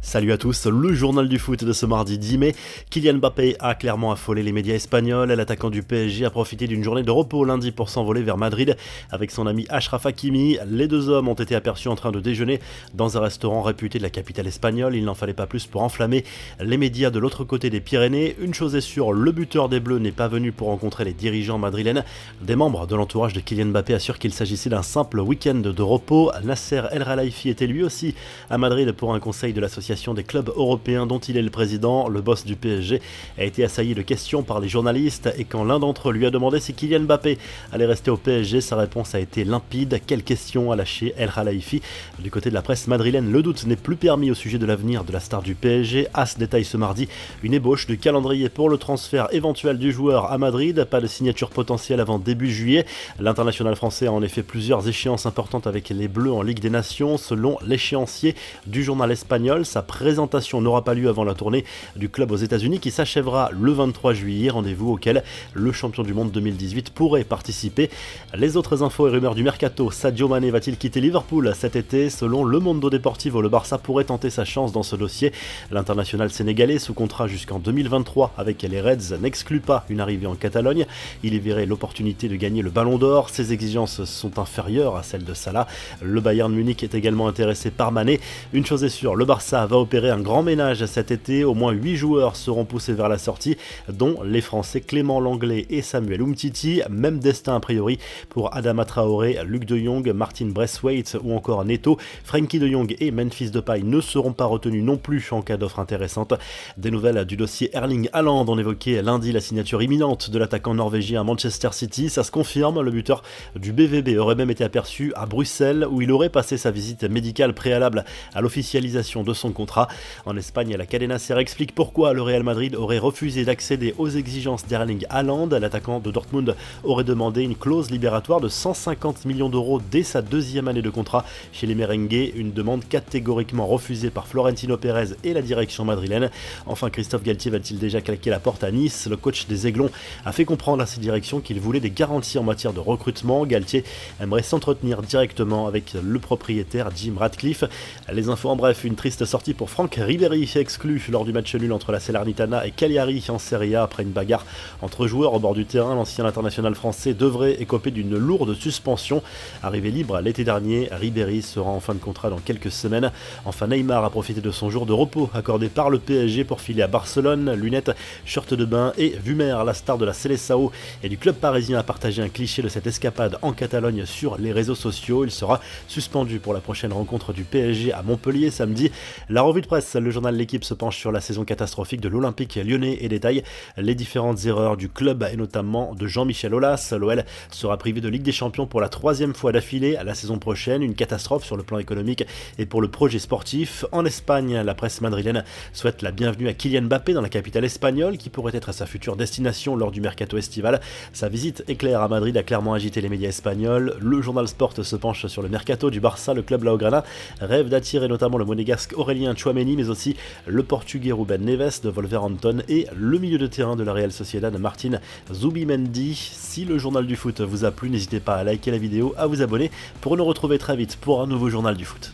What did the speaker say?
Salut à tous, le journal du foot de ce mardi 10 mai. Kylian Mbappé a clairement affolé les médias espagnols. L'attaquant du PSG a profité d'une journée de repos lundi pour s'envoler vers Madrid avec son ami Achraf Hakimi. Les deux hommes ont été aperçus en train de déjeuner dans un restaurant réputé de la capitale espagnole. Il n'en fallait pas plus pour enflammer les médias de l'autre côté des Pyrénées. Une chose est sûre, le buteur des Bleus n'est pas venu pour rencontrer les dirigeants madrilènes. Des membres de l'entourage de Kylian Mbappé assurent qu'il s'agissait d'un simple week-end de repos. Nasser El Khelaifi était lui aussi à Madrid pour un conseil de l'association des clubs européens dont il est le président. Le boss du PSG a été assailli de questions par les journalistes et quand l'un d'entre eux lui a demandé si Kylian Mbappé allait rester au PSG, sa réponse a été limpide. Quelle question a lâché El Khelaifi. Du côté de la presse madrilène, le doute n'est plus permis au sujet de l'avenir de la star du PSG. AS détaille ce mardi une ébauche de calendrier pour le transfert éventuel du joueur à Madrid. Pas de signature potentielle avant début juillet. L'international français a en effet plusieurs échéances importantes avec les Bleus en Ligue des Nations. Selon l'échéancier du journal espagnol, sa présentation n'aura pas lieu avant la tournée du club aux États-Unis qui s'achèvera le 23 juillet, rendez-vous auquel le champion du monde 2018 pourrait participer. Les autres infos et rumeurs du mercato: Sadio Mané va-t-il quitter Liverpool cet été? Selon Le Mundo Deportivo, le Barça pourrait tenter sa chance dans ce dossier. L'international sénégalais, sous contrat jusqu'en 2023 avec les Reds, n'exclut pas une arrivée en Catalogne. Il y verrait l'opportunité de gagner le Ballon d'Or. Ses exigences sont inférieures à celles de Salah. Le Bayern Munich est également intéressé par Mané. Une chose est sûre, le Barça va opérer un grand ménage cet été. Au moins 8 joueurs seront poussés vers la sortie, dont les Français Clément Langlais et Samuel Umtiti. Même destin a priori pour Adama Traoré, Luc de Jong, Martin Braithwaite ou encore Neto. Frenkie de Jong et Memphis Depay ne seront pas retenus non plus en cas d'offre intéressante. Des nouvelles du dossier Erling Haaland. On évoquait lundi la signature imminente de l'attaquant norvégien à Manchester City. Ça se confirme, le buteur du BVB aurait même été aperçu à Bruxelles où il aurait passé sa visite médicale préalable à l'officialisation de son contrat. En Espagne, la Cadena Ser explique pourquoi le Real Madrid aurait refusé d'accéder aux exigences d'Erling Haaland. L'attaquant de Dortmund aurait demandé une clause libératoire de 150 millions d'euros dès sa deuxième année de contrat chez les Merengues, une demande catégoriquement refusée par Florentino Pérez et la direction madrilène. Enfin, Christophe Galtier va-t-il déjà claquer la porte à Nice? Le coach des Aiglons a fait comprendre à ses directions qu'il voulait des garanties en matière de recrutement. Galtier aimerait s'entretenir directement avec le propriétaire Jim Ratcliffe. Les infos en bref: une triste sortie pour Franck Ribéry, exclu lors du match nul entre la Salernitana et Cagliari en Serie A après une bagarre entre joueurs au bord du terrain. L'ancien international français devrait écoper d'une lourde suspension. Arrivé libre l'été dernier, Ribéry sera en fin de contrat dans quelques semaines. Enfin, Neymar a profité de son jour de repos accordé par le PSG pour filer à Barcelone. Lunettes, short de bain et Vumer, la star de la Seleção et du club parisien, a partagé un cliché de cette escapade en Catalogne sur les réseaux sociaux. Il sera suspendu pour la prochaine rencontre du PSG à Montpellier samedi. La revue de presse, le journal L'Équipe se penche sur la saison catastrophique de l'Olympique lyonnais et détaille les différentes erreurs du club et notamment de Jean-Michel Aulas. L'OL sera privé de Ligue des Champions pour la 3e fois d'affilée à la saison prochaine. Une catastrophe sur le plan économique et pour le projet sportif. En Espagne, la presse madrilène souhaite la bienvenue à Kylian Mbappé dans la capitale espagnole qui pourrait être sa future destination lors du mercato estival. Sa visite éclair à Madrid a clairement agité les médias espagnols. Le journal Sport se penche sur le mercato du Barça. Le club Blaugrana rêve d'attirer notamment le monégasque Aurélien Tchouaméni, mais aussi le portugais Ruben Neves de Wolverhampton et le milieu de terrain de la Real Sociedad Martin Zubimendi. Si le journal du foot vous a plu, n'hésitez pas à liker la vidéo, à vous abonner pour nous retrouver très vite pour un nouveau journal du foot.